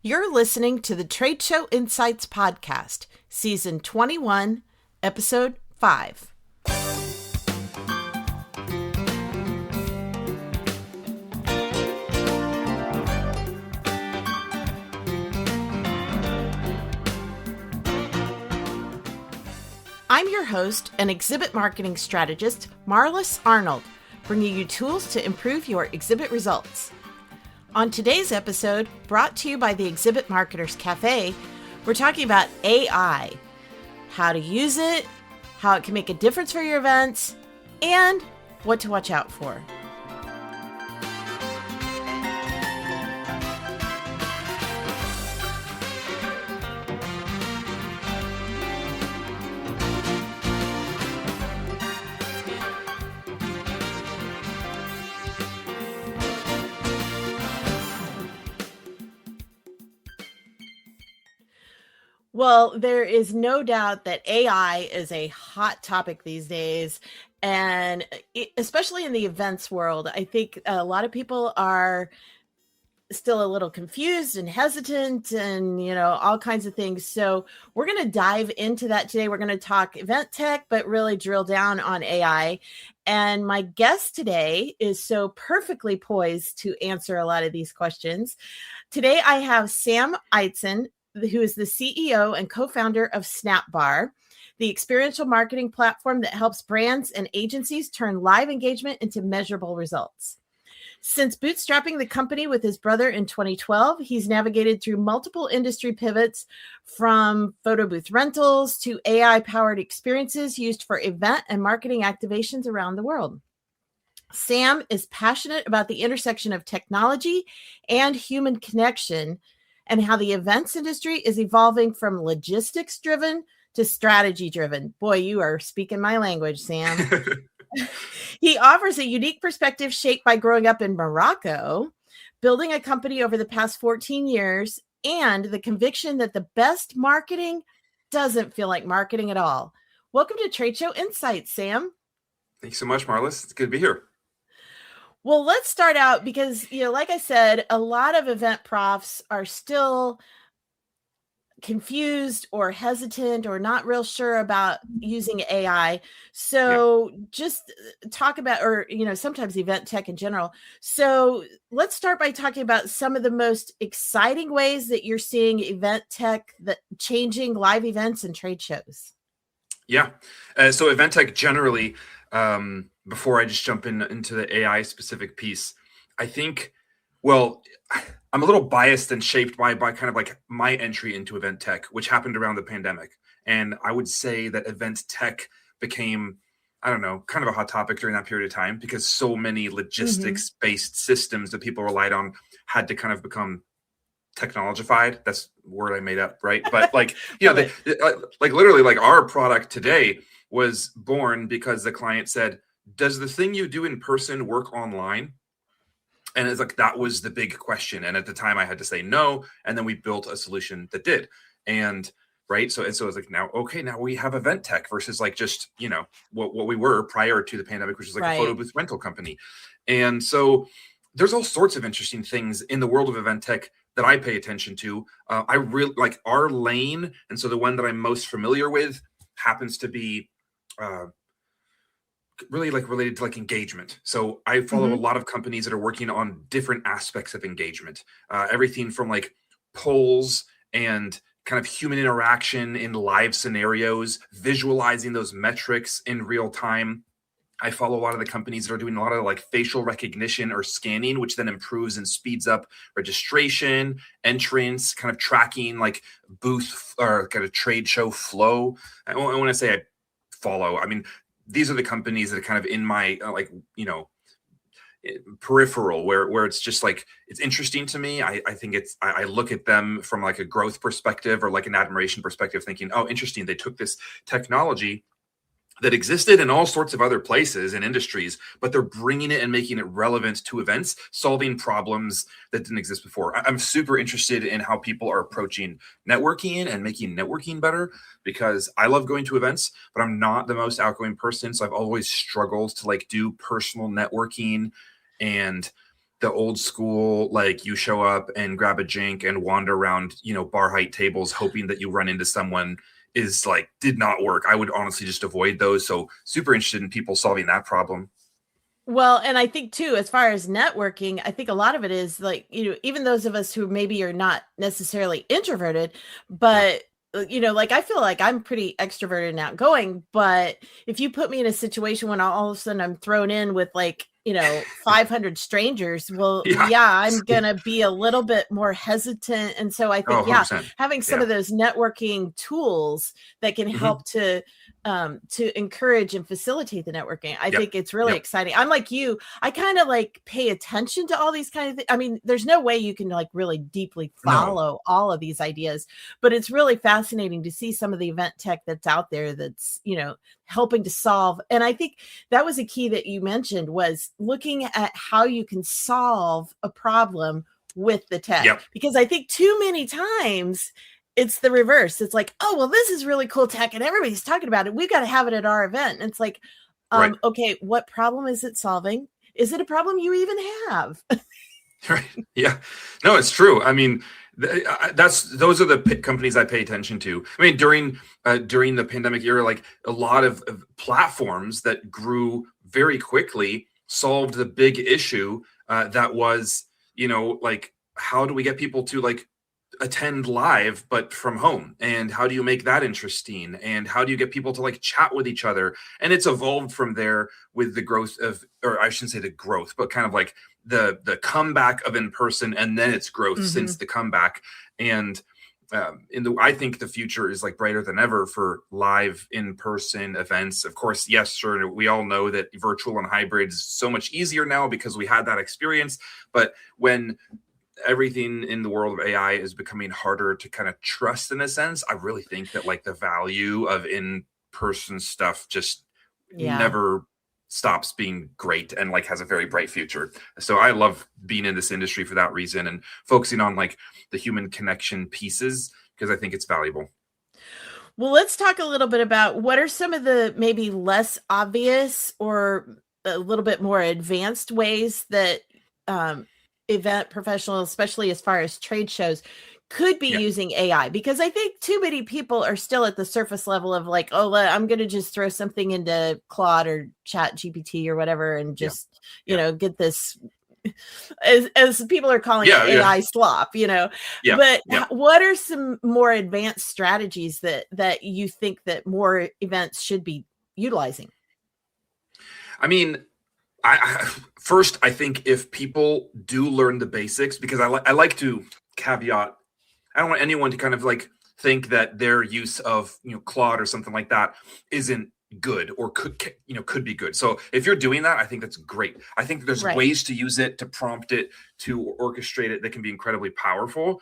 You're listening to the Trade Show Insights Podcast, Season 21, Episode 5. I'm your host and exhibit marketing strategist, Marlis Arnold, bringing you tools to improve your exhibit results. On today's episode, brought to you by the Exhibit Marketers Cafe, we're talking about AI, how to use it, how it can make a difference for your events, and what to watch out for. Well, there is no doubt that AI is a hot topic these days, and especially in the events world. I think a lot of people are still a little confused and hesitant and, all kinds of things. So we're going to dive into that today. We're going to talk event tech, but really drill down on AI. And my guest today is so perfectly poised to answer a lot of these questions. Today, I have Sam Eitzen, who is the CEO and co-founder of Snapbar, the experiential marketing platform that helps brands and agencies turn live engagement into measurable results. Since bootstrapping the company with his brother in 2012, he's navigated through multiple industry pivots, from photo booth rentals to AI-powered experiences used for event and marketing activations around the world. Sam is passionate about the intersection of technology and human connection, and how the events industry is evolving from logistics-driven to strategy-driven. Boy, you are speaking my language, Sam. He offers a unique perspective shaped by growing up in Morocco, building a company over the past 14 years, and the conviction that the best marketing doesn't feel like marketing at all. Welcome to Trade Show Insights, Sam. Thanks so much, Marlis. It's good to be here. Well, let's start out because, like I said, a lot of event profs are still confused or hesitant or not real sure about using AI. So just talk about, or, sometimes event tech in general. So let's start by talking about some of the most exciting ways that you're seeing event tech that changing live events and trade shows. Yeah. So event tech generally, before I just jump into the AI specific piece, I think, well, I'm a little biased and shaped by kind of like my entry into event tech, which happened around the pandemic. And I would say that event tech became, I don't know, kind of a hot topic during that period of time because so many logistics-based systems that people relied on had to kind of become technologified. That's a word I made up, right? But like, like literally like our product today was born because the client said, does the thing you do in person work online? And it's like, that was the big question. And at the time I had to say no. And then we built a solution that did. And right. So it's like, now we have event tech versus like just, what we were prior to the pandemic, which is like a photo booth rental company. And so there's all sorts of interesting things in the world of event tech that I pay attention to. I really like our lane. And so the one that I'm most familiar with happens to be, really like related to like engagement. So I follow a lot of companies that are working on different aspects of engagement, everything from like polls and kind of human interaction in live scenarios, visualizing those metrics in real time. I follow a lot of the companies that are doing a lot of like facial recognition or scanning, which then improves and speeds up registration, entrance, kind of tracking like booth or kind of trade show flow. And when I say I follow, I mean, these are the companies that are kind of in my peripheral where it's just like, it's interesting to me. I think I look at them from like a growth perspective or like an admiration perspective, thinking, oh, interesting. They took this technology that existed in all sorts of other places and industries, but they're bringing it and making it relevant to events, solving problems that didn't exist before. I'm super interested in how people are approaching networking and making networking better, because I love going to events, but I'm not the most outgoing person. So I've always struggled to like do personal networking and the old school, like you show up and grab a drink and wander around, bar height tables, hoping that you run into someone is like, did not work. I would honestly just avoid those. So super interested in people solving that problem. Well, and I think too, as far as networking, I think a lot of it is like, even those of us who maybe are not necessarily introverted, Yeah. but like I feel like I'm pretty extroverted and outgoing, but if you put me in a situation when all of a sudden I'm thrown in with like, 500 strangers, well, Yeah. yeah, I'm going to be a little bit more hesitant. And so I Oh, think, yeah, 100%. having some Yeah. of those networking tools that can Hmm. help to encourage and facilitate the networking. I Yep. think it's really Yep. exciting. I'm like you, I kind of like pay attention to all these kind of things. I mean, there's no way you can like really deeply No. follow all of these ideas, but it's really fascinating to see some of the event tech that's out there that's, helping to solve. And I think that was a key that you mentioned was looking at how you can solve a problem with the tech. Yep. Because I think too many times it's the reverse. It's like, oh, well, this is really cool tech and everybody's talking about it. We've got to have it at our event. And it's like, Right. okay, what problem is it solving? Is it a problem you even have? Right. Yeah. No, it's true. I mean, those are the companies I pay attention to. I mean, during the pandemic era, like a lot of platforms that grew very quickly solved the big issue that was, like how do we get people to like attend live but from home, and how do you make that interesting, and how do you get people to like chat with each other? And it's evolved from there with the growth of, or I shouldn't say the growth, but kind of like the comeback of in person, and then its growth since the comeback. And I think the future is like brighter than ever for live in-person events. Of course, yes, sure, we all know that virtual and hybrid is so much easier now because we had that experience. But when everything in the world of AI is becoming harder to kind of trust in a sense, I really think that like the value of in-person stuff just Yeah. never stops being great and like has a very bright future. So I love being in this industry for that reason and focusing on like the human connection pieces because I think it's valuable. Well, let's talk a little bit about what are some of the maybe less obvious or a little bit more advanced ways that um, event professionals, especially as far as trade shows, could be Yeah. using AI. Because I think too many people are still at the surface level of like, oh, I'm going to just throw something into Claude or Chat GPT or whatever and Yeah. just, Yeah. get this as people are calling it Yeah. Yeah. AI slop, Yeah. but Yeah. what are some more advanced strategies that you think that more events should be utilizing? I mean, first, I think if people do learn the basics, because I like to caveat, I don't want anyone to kind of like think that their use of Claude or something like that isn't good or could be good. So if you're doing that, I think that's great. I think there's Right. ways to use it, to prompt it, to orchestrate it that can be incredibly powerful.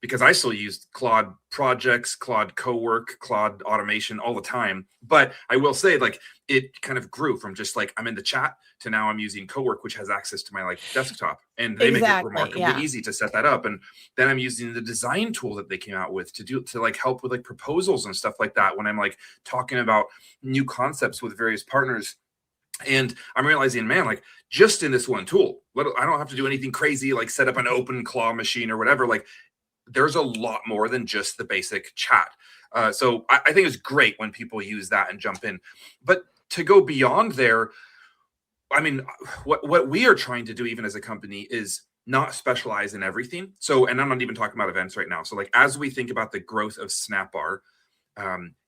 Because I still use Claude projects, Claude co-work, Claude automation all the time. But I will say, like, it kind of grew from just like I'm in the chat to now I'm using co-work, which has access to my like desktop, and they make it Exactly. remarkably Yeah. easy to set that up. And then I'm using the design tool that they came out with to like help with like proposals and stuff like that when I'm like talking about new concepts with various partners. And I'm realizing, man, like just in this one tool, I don't have to do anything crazy, like set up an open claw machine or whatever. Like there's a lot more than just the basic chat. So I think it's great when people use that and jump in. But to go beyond there, I mean, what we are trying to do, even as a company, is not specialize in everything. So, and I'm not even talking about events right now. So, like as we think about the growth of Snapbar,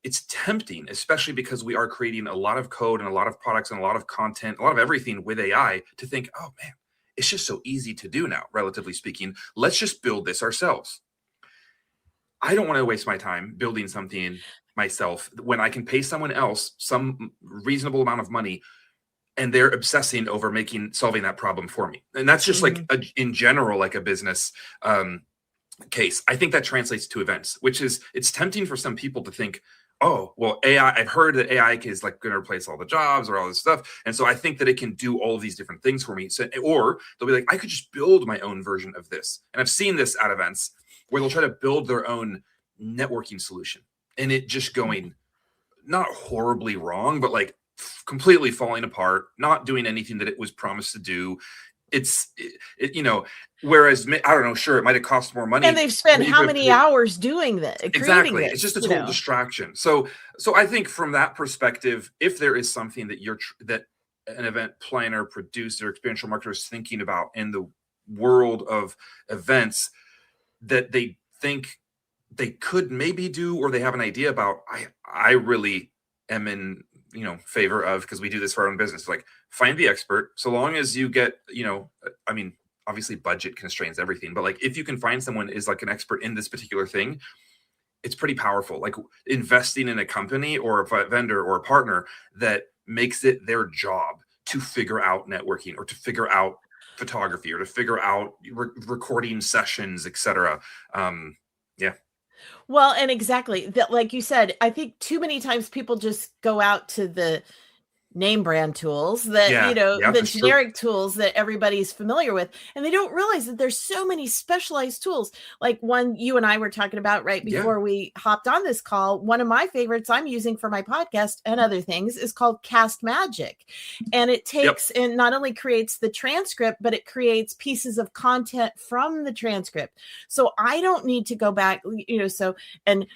it's tempting, especially because we are creating a lot of code and a lot of products and a lot of content, a lot of everything with AI, to think, oh man, it's just so easy to do now, relatively speaking. Let's just build this ourselves. I don't want to waste my time building something myself when I can pay someone else some reasonable amount of money and they're obsessing over solving that problem for me. And that's just like in general, like a business case. I think that translates to events, which is it's tempting for some people to think, oh, well, AI, I've heard that AI is like going to replace all the jobs or all this stuff. And so I think that it can do all of these different things for me. So, or they'll be like, I could just build my own version of this. And I've seen this at events where they'll try to build their own networking solution and it just going not horribly wrong, but like completely falling apart, not doing anything that it was promised to do. whereas I don't know, sure, it might have cost more money, And they've spent but you how could many hours doing that, creating exactly. It's just this, a total distraction. So I think from that perspective, if there is something that that an event planner, producer, experiential marketer is thinking about in the world of events that they think they could maybe do, or they have an idea about, I really am in favor of, because we do this for our own business, like, find the expert. So long as you get, I mean, obviously budget constraints everything, but like, if you can find someone is like an expert in this particular thing, it's pretty powerful. Like, investing in a company or a vendor or a partner that makes it their job to figure out networking, or to figure out photography, or to figure out recording sessions, etc. Yeah. Well, and exactly that, like you said, I think too many times people just go out to the name brand tools that, Yeah. Yeah, the that's true. generic tools that everybody's familiar with, and they don't realize that there's so many specialized tools. Like one you and I were talking about right Yeah. before we hopped on this call, one of my favorites I'm using for my podcast and other things is called Cast Magic, and it takes and not only creates the transcript, but it creates pieces of content from the transcript, so I don't need to go back, so. And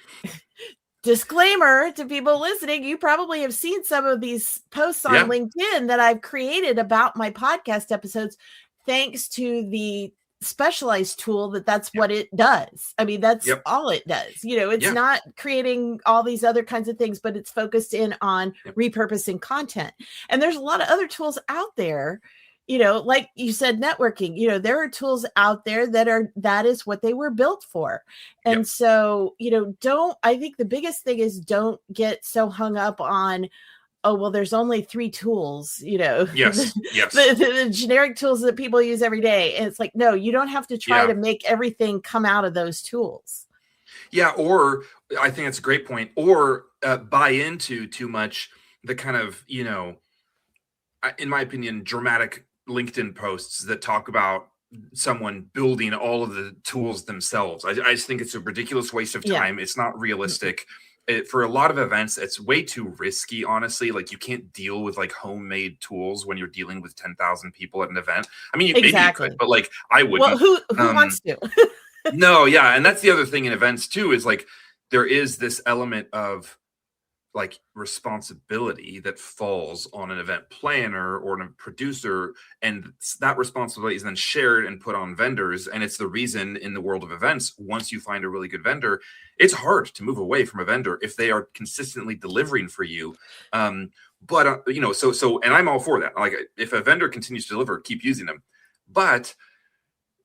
disclaimer to people listening, you probably have seen some of these posts on LinkedIn that I've created about my podcast episodes, thanks to the specialized tool that's what it does. I mean, that's all it does. It's not creating all these other kinds of things, but it's focused in on repurposing content. And there's a lot of other tools out there, like you said, networking, there are tools out there that is what they were built for. And so, I think the biggest thing is, don't get so hung up on, oh, well, there's only 3 tools, Yes. the generic tools that people use every day. And it's like, no, you don't have to try to make everything come out of those tools. Yeah. Or I think that's a great point. Or buy into too much the kind of, in my opinion, dramatic LinkedIn posts that talk about someone building all of the tools themselves. I just think it's a ridiculous waste of time. It's not realistic. For a lot of events, it's way too risky, honestly. Like, you can't deal with like homemade tools when you're dealing with 10,000 people at an event. I mean, maybe you could, but like, I wouldn't. Well, who wants to? No, yeah. And that's the other thing in events too, is like, there is this element of like responsibility that falls on an event planner or a producer, and that responsibility is then shared and put on vendors. And it's the reason in the world of events, once you find a really good vendor, it's hard to move away from a vendor if they are consistently delivering for you. And I'm all for that. Like, if a vendor continues to deliver, keep using them. But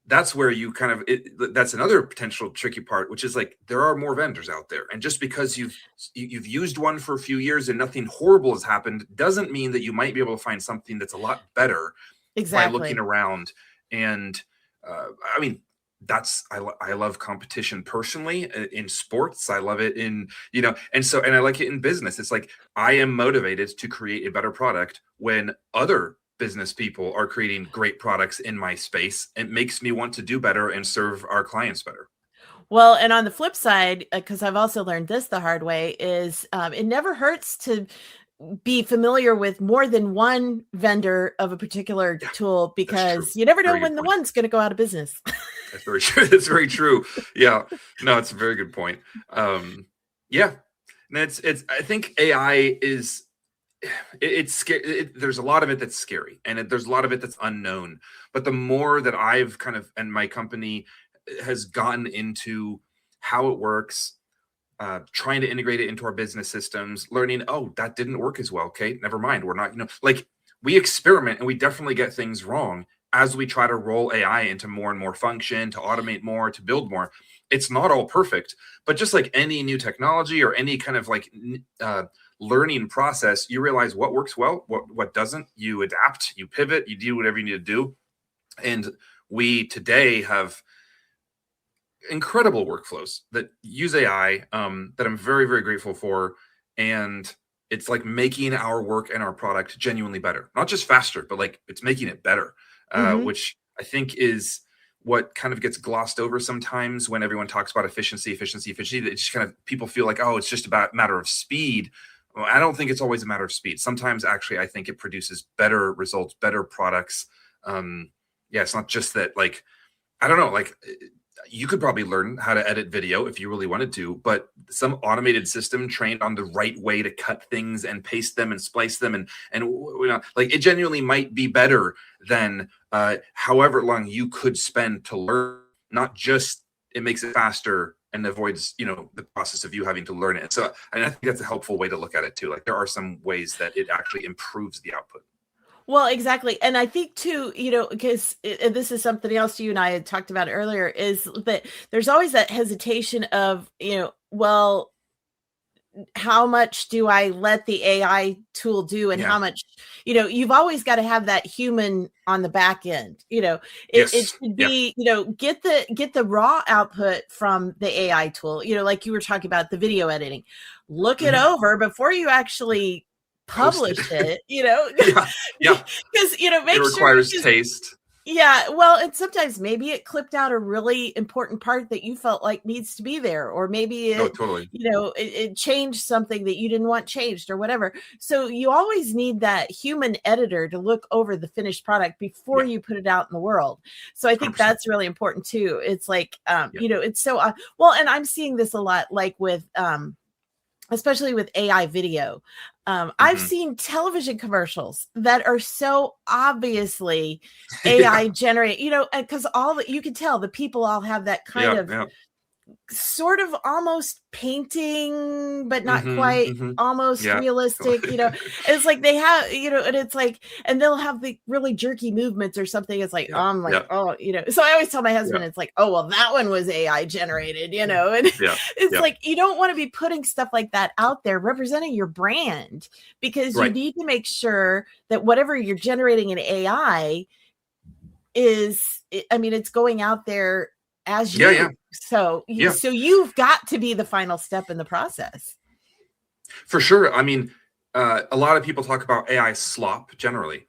that's where you kind of that's another potential tricky part, which is like, there are more vendors out there, and just because you've used one for a few years and nothing horrible has happened doesn't mean that you might be able to find something that's a lot better by looking around. And I mean, I love competition personally in sports. I love it in, and I like it in business. It's like, I am motivated to create a better product when other business people are creating great products in my space. It makes me want to do better and serve our clients better. Well, and on the flip side, because I've also learned this the hard way, is it never hurts to be familiar with more than one vendor of a particular tool, because you never know when the one's going to go out of business. That's very true. That's very true. Yeah. No, it's a very good point. Yeah. And I think AI is, it's scary. There's a lot of it that's scary, and there's a lot of it that's unknown. But the more that I've kind of, and my company has gotten into how it works, trying to integrate it into our business systems, learning, oh, that didn't work as well. Okay, never mind. We're not, like, we experiment and we definitely get things wrong as we try to roll AI into more and more function, to automate more, to build more. It's not all perfect, but just like any new technology or any kind of like learning process, you realize what works well, what doesn't. You adapt, you pivot, you do whatever you need to do. And we today have incredible workflows that use AI, that I'm very, very grateful for. And it's like making our work and our product genuinely better, not just faster, but like, it's making it better, which I think is what kind of gets glossed over sometimes when everyone talks about efficiency. It just kind of, people feel like, oh, it's just about a matter of speed. Well, I don't think it's always a matter of speed. Sometimes actually, I think it produces better results, better products. it's not just that, like, I don't know, like you could probably learn how to edit video if you really wanted to, but some automated system trained on the right way to cut things and paste them and splice them and you know, like it genuinely might be better than however long you could spend to learn. Not just it makes it faster and avoids, you know, the process of you having to learn it. So, and I think that's a helpful way to look at it too. Like there are some ways that it actually improves the output. Well, exactly. And I think too, you know, because this is something else you and I had talked about earlier, is that there's always that hesitation of, you know, well, how much do I let the AI tool do, and how much, you know, you've always got to have that human on the back end. You know, it should be, you know, get the raw output from the AI tool, you know, like you were talking about the video editing, look it over before you actually publish it, you know. Because you know, make it sure requires taste. Yeah, well, and sometimes maybe it clipped out a really important part that you felt like needs to be there, or maybe it, totally, you know, it changed something that you didn't want changed or whatever. So you always need that human editor to look over the finished product before you put it out in the world. So I think 100%. That's really important too. It's like, you know, it's so well, and I'm seeing this a lot, like with especially with AI video. I've seen television commercials that are so obviously AI generated, you know, because all that you can tell the people all have that kind of sort of almost painting, but not quite, almost realistic, you know. It's like they have, you know, and it's like, and they'll have the really jerky movements or something. It's like, I'm like, oh, you know. So I always tell my husband, it's like, oh, well, that one was AI generated, you know. And it's like, you don't want to be putting stuff like that out there representing your brand, because you need to make sure that whatever you're generating in AI is, I mean, it's going out there as you. So you've got to be the final step in the process. For sure. I mean, a lot of people talk about AI slop generally,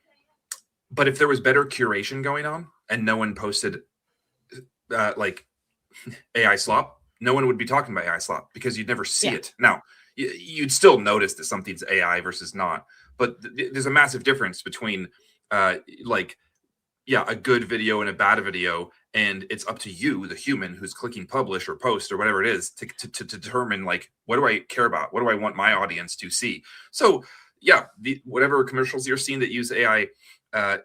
but if there was better curation going on and no one posted like AI slop, no one would be talking about AI slop because you'd never see it. Now, you'd still notice that something's AI versus not, but there's a massive difference between like, a good video and a bad video. And it's up to you, the human who's clicking publish or post or whatever it is, to determine, like, what do I care about? What do I want my audience to see? So whatever commercials you're seeing that use AI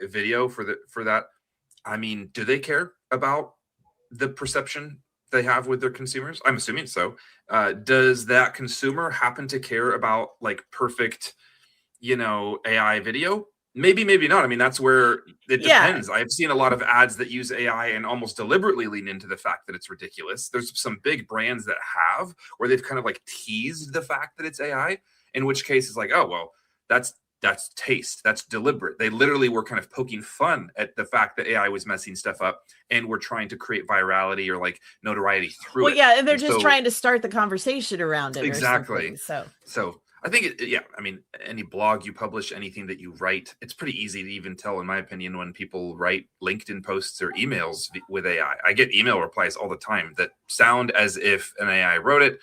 video for that, I mean, do they care about the perception they have with their consumers? I'm assuming so. Does that consumer happen to care about like perfect, you know, AI video? Maybe not. I mean, that's where it depends. I've seen a lot of ads that use AI and almost deliberately lean into the fact that it's ridiculous. There's some big brands that have, where they've kind of like teased the fact that it's AI, in which case it's like, oh, well, that's taste. That's deliberate. They literally were kind of poking fun at the fact that AI was messing stuff up and we're trying to create virality or like notoriety through it. Yeah. And they're just trying to start the conversation around it. Exactly. So I think, I mean, any blog you publish, anything that you write, it's pretty easy to even tell, in my opinion, when people write LinkedIn posts or emails with AI. I get email replies all the time that sound as if an AI wrote it.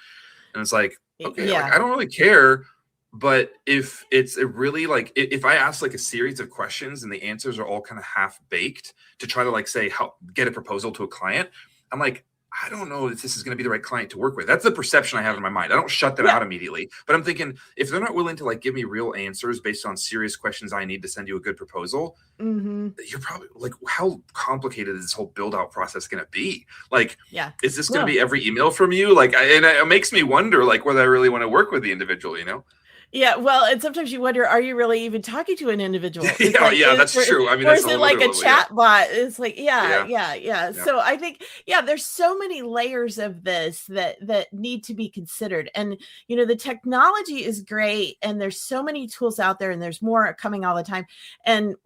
And it's like, okay, like, I don't really care. But if it's a really like, if I ask like a series of questions and the answers are all kind of half baked to try to like say, get a proposal to a client, I'm like, I don't know if this is going to be the right client to work with. That's the perception I have in my mind. I don't shut them out immediately, but I'm thinking, if they're not willing to like give me real answers based on serious questions I need to send you a good proposal, you're probably like, how complicated is this whole build out process going to be? Like, is this going to be every email from you? Like, and it makes me wonder, like, whether I really want to work with the individual, you know? Yeah, well, and sometimes you wonder, are you really even talking to an individual? That's true. I mean, or is it like a chat bot? It's like, So I think, there's so many layers of this that need to be considered. And, you know, the technology is great and there's so many tools out there and there's more coming all the time. And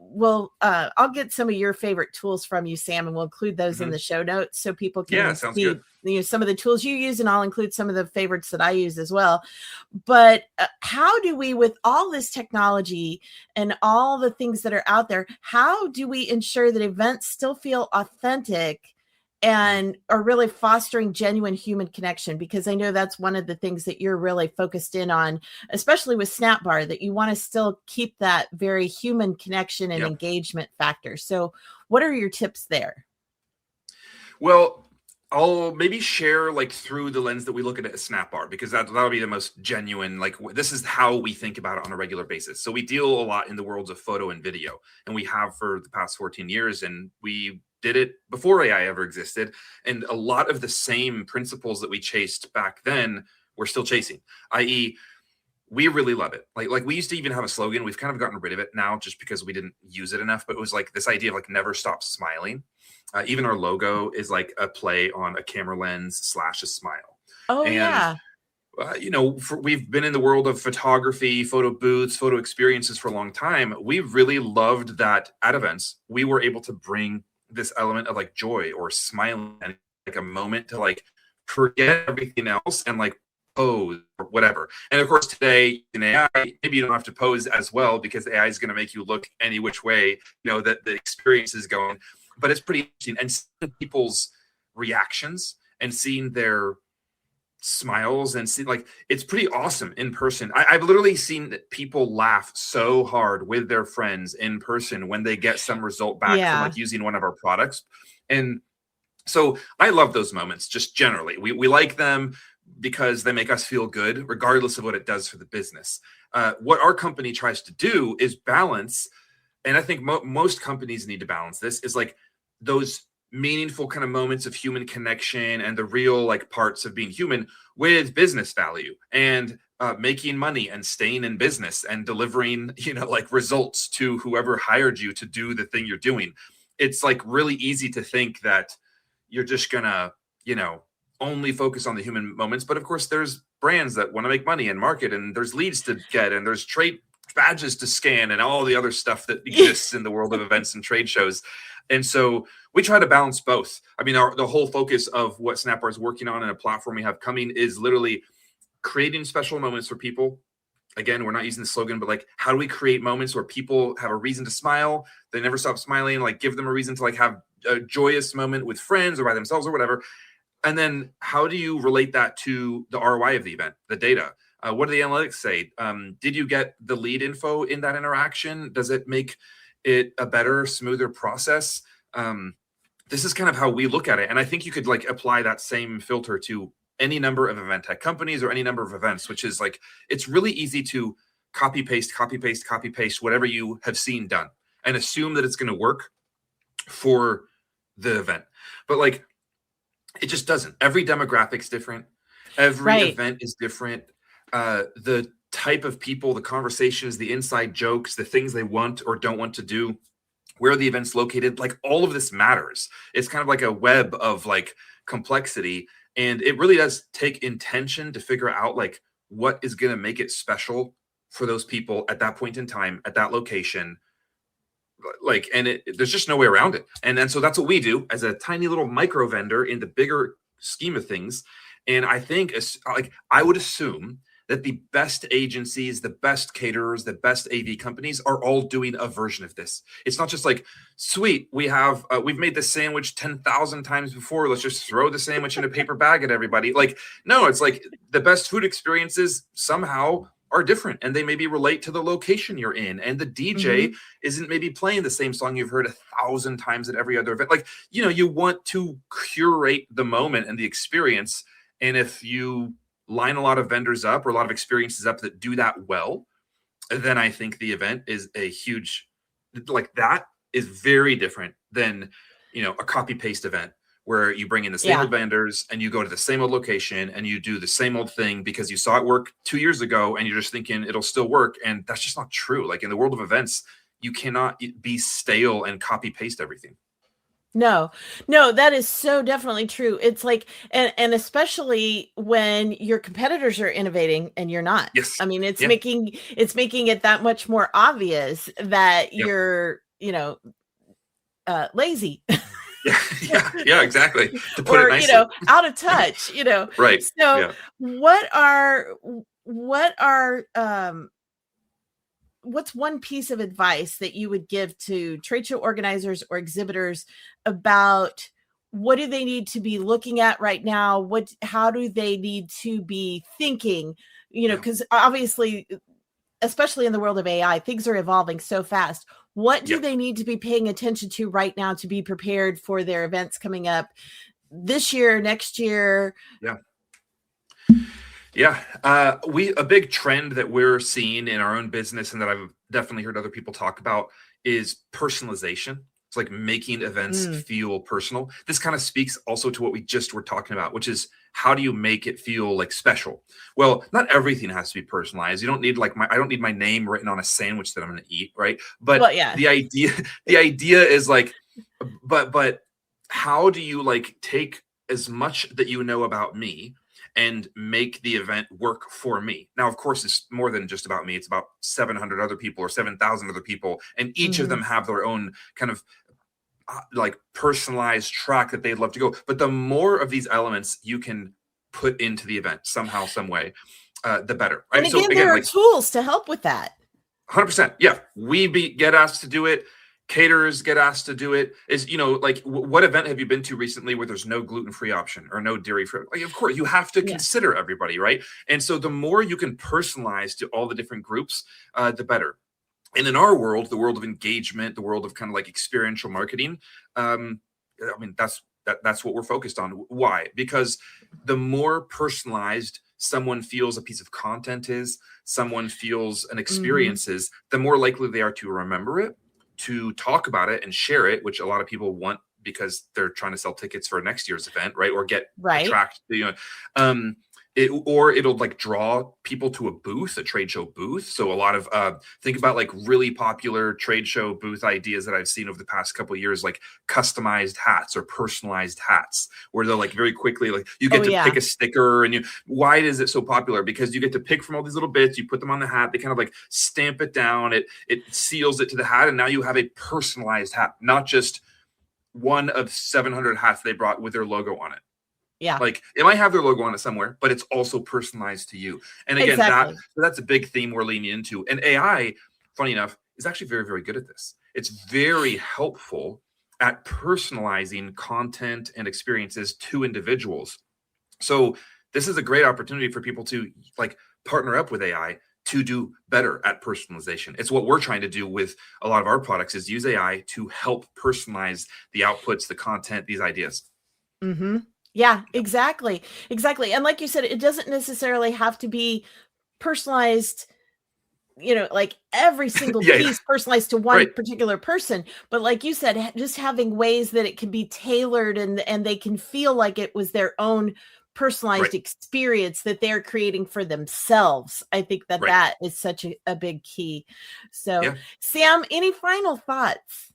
I'll get some of your favorite tools from you, Sam, and we'll include those in the show notes so people can see good. You know, some of the tools you use, and I'll include some of the favorites that I use as well. But how do we, with all this technology and all the things that are out there, how do we ensure that events still feel authentic and are really fostering genuine human connection? Because I know that's one of the things that you're really focused in on, especially with Snapbar, that you want to still keep that very human connection and engagement factor. So What are your tips there? Well, I'll maybe share like through the lens that we look at it as SnapR, because that'll be the most genuine. Like this is how we think about it on a regular basis. So we deal a lot in the worlds of photo and video, and we have for the past 14 years, and we did it before AI ever existed. And a lot of the same principles that we chased back then, we're still chasing, i.e., we really love it. Like we used to even have a slogan. We've kind of gotten rid of it now just because we didn't use it enough. But it was like this idea of like never stop smiling. Even our logo is like a play on a camera lens / a smile. Oh, And yeah. we've been in the world of photography, photo booths, photo experiences for a long time. We really loved that at events we were able to bring this element of like joy or smiling, and like a moment to like forget everything else and like pose or whatever. And of course, today in AI, maybe you don't have to pose as well because AI is going to make you look any which way, that the experience is going. But it's pretty interesting. And seeing people's reactions and seeing their smiles and see like it's pretty awesome in person. I've literally seen people laugh so hard with their friends in person when they get some result back from Yeah. like using one of our products. And so I love those moments just generally. We like them because they make us feel good, regardless of what it does for the business. What our company tries to do is balance, and I think most companies need to balance this, is like those meaningful kind of moments of human connection and the real like parts of being human with business value and making money and staying in business and delivering, like results to whoever hired you to do the thing you're doing. It's like really easy to think that you're just gonna, only focus on the human moments. But of course, there's brands that want to make money and market, and there's leads to get, and there's trade badges to scan, and all the other stuff that exists in the world of events and trade shows. And so we try to balance both. I mean, the whole focus of what SnapR is working on and a platform we have coming is literally creating special moments for people. Again, we're not using the slogan, but like, how do we create moments where people have a reason to smile? They never stop smiling, like give them a reason to like have a joyous moment with friends or by themselves or whatever. And then how do you relate that to the ROI of the event, the data? What do the analytics say? Did you get the lead info in that interaction? Does it make it a better, smoother process? This is kind of how we look at it. And I think you could like apply that same filter to any number of event tech companies or any number of events, which is like, it's really easy to copy paste whatever you have seen done and assume that it's going to work for the event. But like, it just doesn't. Every demographic's different. Every Right. event is different. The type of people, the conversations, the inside jokes, the things they want or don't want to do, where the event's located, like all of this matters. It's kind of like a web of like complexity. And it really does take intention to figure out like what is going to make it special for those people at that point in time, at that location. Like, and there's just no way around it. And so that's what we do as a tiny little micro vendor in the bigger scheme of things. And I think like I would assume that the best agencies, the best caterers, the best AV companies are all doing a version of this. It's not just like, sweet, we've made this sandwich 10,000 times before. Let's just throw the sandwich in a paper bag at everybody. Like, no, it's like the best food experiences somehow are different, and they maybe relate to the location you're in, and the DJ isn't maybe playing the same song you've heard 1,000 times at every other event. Like, you want to curate the moment and the experience. And if you line a lot of vendors up or a lot of experiences up that do that well, then I think the event is a huge, like that is very different than, a copy paste event where you bring in the same old vendors and you go to the same old location and you do the same old thing because you saw it work 2 years ago and you're just thinking it'll still work. And that's just not true. Like in the world of events, you cannot be stale and copy paste everything. No, that is so definitely true. It's like, and especially when your competitors are innovating and you're not. Yes. I mean, it's making it that much more obvious that you're, lazy. Yeah, exactly. To put it nicely. Out of touch, Right. So what are what's one piece of advice that you would give to trade show organizers or exhibitors about what do they need to be looking at right now? How do they need to be thinking? Because obviously especially in the world of AI, things are evolving so fast. What do Yeah. they need to be paying attention to right now to be prepared for their events coming up this year, next year? Yeah. Yeah. A big trend that we're seeing in our own business and that I've definitely heard other people talk about is personalization. It's like making events Mm, feel personal. This kind of speaks also to what we just were talking about, which is how do you make it feel like special? Well, not everything has to be personalized. You don't need I don't need my name written on a sandwich that I'm going to eat, right? But well, yeah. the idea, the idea is like, but how do you like take as much that you know about me and make the event work for me? Now, of course, it's more than just about me. It's about 700 other people or 7,000 other people, and each of Hmm. them have their own kind of like personalized track that they'd love to go. But the more of these elements you can put into the event somehow, some way, the better, And right? So again, again, there are like tools to help with that. 100%. Yeah. Get asked to do it. Caterers get asked to do it. Is, like what event have you been to recently where there's no gluten-free option or no dairy-free? Like, of course, you have to Yeah. consider everybody, right? And so the more you can personalize to all the different groups, the better. And in our world, the world of engagement, the world of kind of like experiential marketing, I mean, that's what we're focused on. Why? Because the more personalized someone feels a piece of content is, someone feels an Hmm. experience is, the more likely they are to remember it, to talk about it and share it, which a lot of people want because they're trying to sell tickets for next year's event, right? Or get Right. attract, um, or it'll like draw people to a booth, a trade show booth. So a lot of think about like really popular trade show booth ideas that I've seen over the past couple of years, like customized hats or personalized hats, where they'll like very quickly like you Oh, get to yeah. pick a sticker and why is it so popular? Because you get to pick from all these little bits, you put them on the hat, they kind of like stamp it down, it seals it to the hat, and now you have a personalized hat, not just one of 700 hats they brought with their logo on it. Yeah. Like it might have their logo on it somewhere, but it's also personalized to you. And again, Exactly. that's a big theme we're leaning into. And AI, funny enough, is actually very, very good at this. It's very helpful at personalizing content and experiences to individuals. So this is a great opportunity for people to like partner up with AI to do better at personalization. It's what we're trying to do with a lot of our products is use AI to help personalize the outputs, the content, these ideas. Hmm. Yeah, exactly. Exactly. And like you said, it doesn't necessarily have to be personalized, like every single Yeah, yeah. piece personalized to one Right. particular person. But like you said, just having ways that it can be tailored and they can feel like it was their own Right. personalized experience that they're creating for themselves. I think that Right. that is such a big key. So, Yeah. Sam, any final thoughts?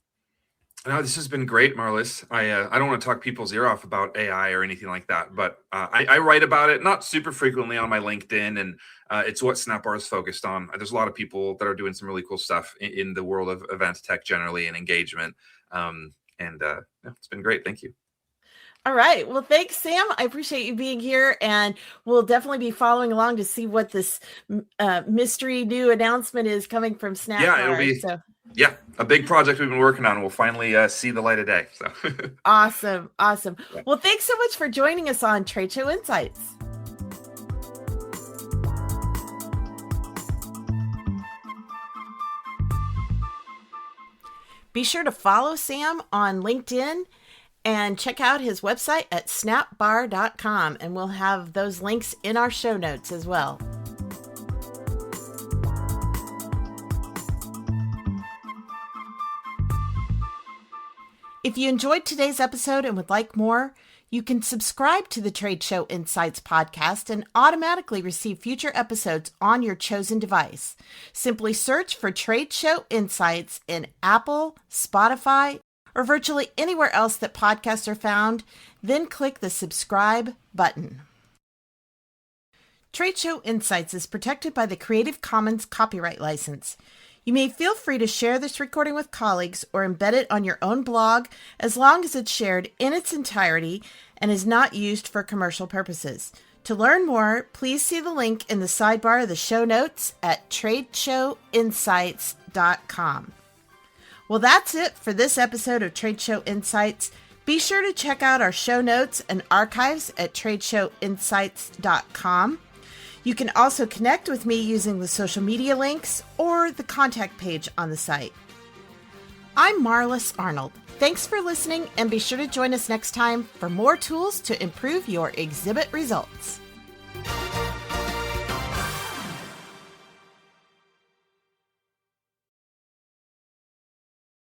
No, this has been great, Marlis. I don't want to talk people's ear off about AI or anything like that, but I write about it not super frequently on my LinkedIn, and it's what SnapBar is focused on. There's a lot of people that are doing some really cool stuff in the world of event tech generally and engagement. Yeah, it's been great. Thank you. All right. Well, thanks, Sam. I appreciate you being here, and we'll definitely be following along to see what this mystery new announcement is coming from Yeah, it'll SnapBar. be So a big project we've been working on. We'll finally see the light of day. So awesome. Awesome. yeah. Well, thanks so much for joining us on Trade Show Insights. Be sure to follow Sam on LinkedIn and check out his website at snapbar.com, and we'll have those links in our show notes as well. If you enjoyed today's episode and would like more, you can subscribe to the Trade Show Insights podcast and automatically receive future episodes on your chosen device. Simply search for Trade Show Insights in Apple, Spotify, or virtually anywhere else that podcasts are found, then click the subscribe button. Trade Show Insights is protected by the Creative Commons copyright license. You may feel free to share this recording with colleagues or embed it on your own blog as long as it's shared in its entirety and is not used for commercial purposes. To learn more, please see the link in the sidebar of the show notes at tradeshowinsights.com. Well, that's it for this episode of Trade Show Insights. Be sure to check out our show notes and archives at tradeshowinsights.com. You can also connect with me using the social media links or the contact page on the site. I'm Marlis Arnold. Thanks for listening, and be sure to join us next time for more tools to improve your exhibit results.